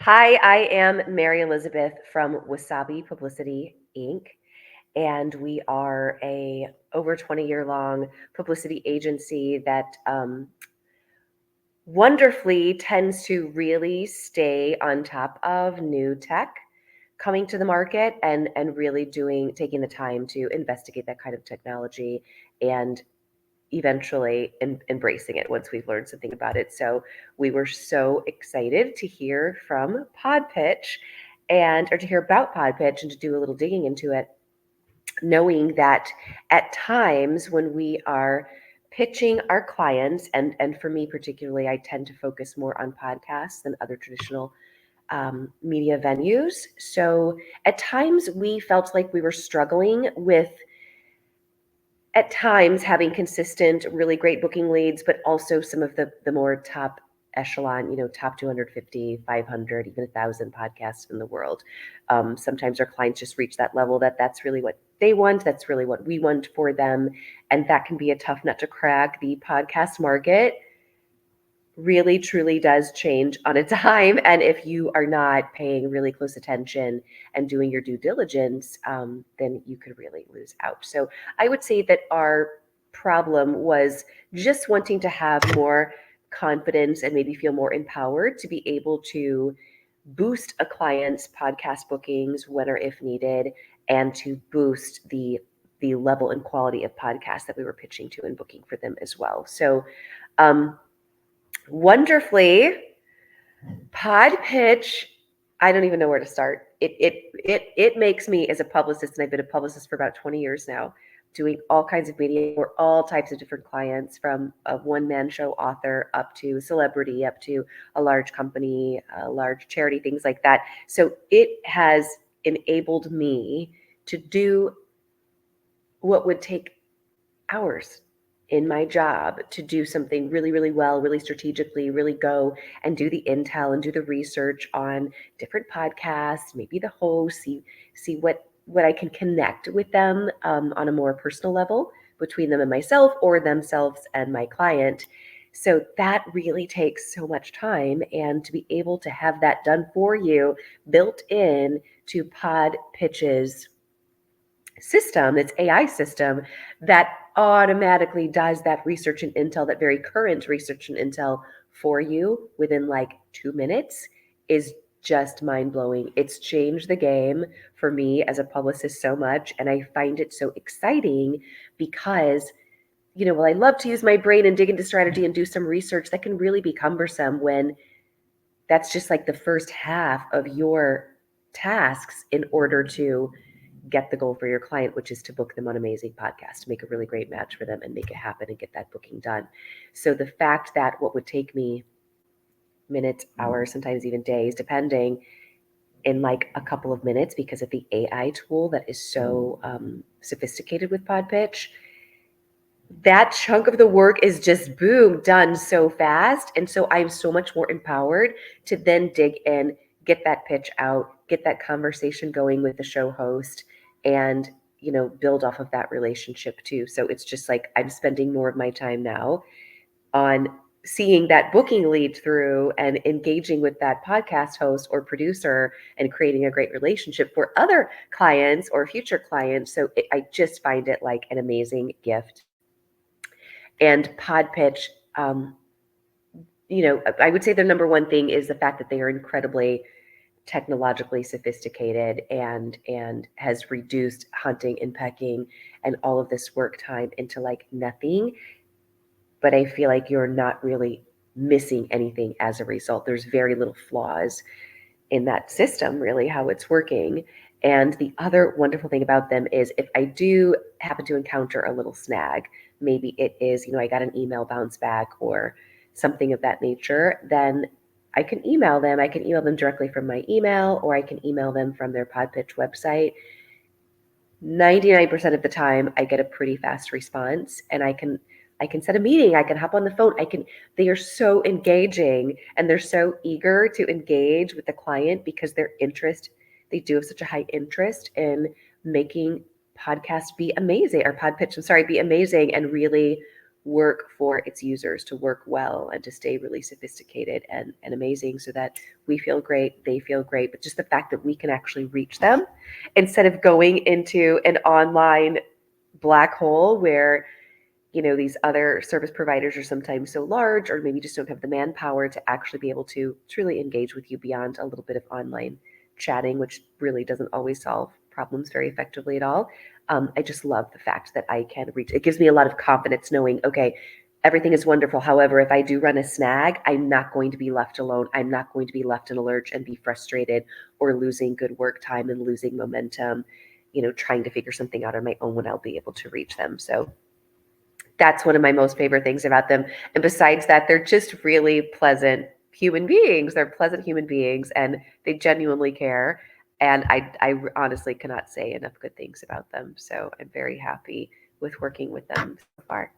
Hi, I am Mary Elizabeth from Wasabi Publicity, Inc. And we are a over 20-year long publicity agency that wonderfully tends to really stay on top of new tech coming to the market and really taking the time to investigate that kind of technology and eventually embracing it once we've learned something about it. So we were so excited to hear from PodPitch or to hear about PodPitch and to do a little digging into it, knowing that at times when we are pitching our clients, and for me particularly, I tend to focus more on podcasts than other traditional media venues. So at times we felt like we were struggling with at times having consistent, really great booking leads, but also some of the more top echelon, top 250, 500, even 1,000 podcasts in the world. Sometimes our clients just reach that level that's really what they want. That's really what we want for them. And that can be a tough nut to crack. The podcast market really truly does change on a dime. And if you are not paying really close attention and doing your due diligence, then you could really lose out. So I would say that our problem was just wanting to have more confidence and maybe feel more empowered to be able to boost a client's podcast bookings when or if needed, and to boost the level and quality of podcasts that we were pitching to and booking for them as well. So wonderfully, PodPitch, I don't even know where to start. It makes me, as a publicist, and I've been a publicist for about 20 years now, doing all kinds of media for all types of different clients, from a one-man show author up to celebrity, up to a large company, a large charity, things like that. So it has enabled me to do what would take hours in my job to do something really, really well, really strategically, really go and do the intel and do the research on different podcasts, maybe the host, see what I can connect with them on a more personal level between them and myself, or themselves and my client. So that really takes so much time, and to be able to have that done for you, built in to PodPitch's system, its AI system, that automatically does that research and intel, that very current research and intel for you within like 2 minutes, is just mind blowing. It's changed the game for me as a publicist so much. And I find it so exciting because, while I love to use my brain and dig into strategy and do some research, that can really be cumbersome when that's just like the first half of your tasks in order to get the goal for your client, which is to book them on amazing podcasts, to make a really great match for them and make it happen and get that booking done. So the fact that what would take me minutes, hours, sometimes even days, depending, in like a couple of minutes because of the AI tool that is so sophisticated with PodPitch, that chunk of the work is just boom, done so fast. And so I'm so much more empowered to then dig in, get that pitch out, get that conversation going with the show host, and build off of that relationship too. So it's just like I'm spending more of my time now on seeing that booking lead through and engaging with that podcast host or producer and creating a great relationship for other clients or future clients. So I just find it like an amazing gift. And PodPitch, I would say the number one thing is the fact that they are incredibly technologically sophisticated and has reduced hunting and pecking and all of this work time into like nothing. But I feel like you're not really missing anything as a result. There's very little flaws in that system, really, how it's working. And the other wonderful thing about them is if I do happen to encounter a little snag, maybe it is, I got an email bounce back or something of that nature, then I can email them. I can email them directly from my email, or I can email them from their PodPitch website. 99% of the time, I get a pretty fast response, and I can set a meeting. I can hop on the phone. They are so engaging, and they're so eager to engage with the client because they do have such a high interest in making podcasts be amazing, or PodPitch, be amazing and really work for its users to work well and to stay really sophisticated and amazing so that we feel great, they feel great. But just the fact that we can actually reach them instead of going into an online black hole where these other service providers are sometimes so large or maybe just don't have the manpower to actually be able to truly engage with you beyond a little bit of online chatting, which really doesn't always solve problems very effectively at all. I just love the fact that I can reach. It gives me a lot of confidence knowing, okay, everything is wonderful. However, if I do run a snag, I'm not going to be left alone. I'm not going to be left in a lurch and be frustrated or losing good work time and losing momentum, trying to figure something out on my own when I'll be able to reach them. So that's one of my most favorite things about them. And besides that, they're just really pleasant human beings. They're pleasant human beings and they genuinely care. And I honestly cannot say enough good things about them. So I'm very happy with working with them so far.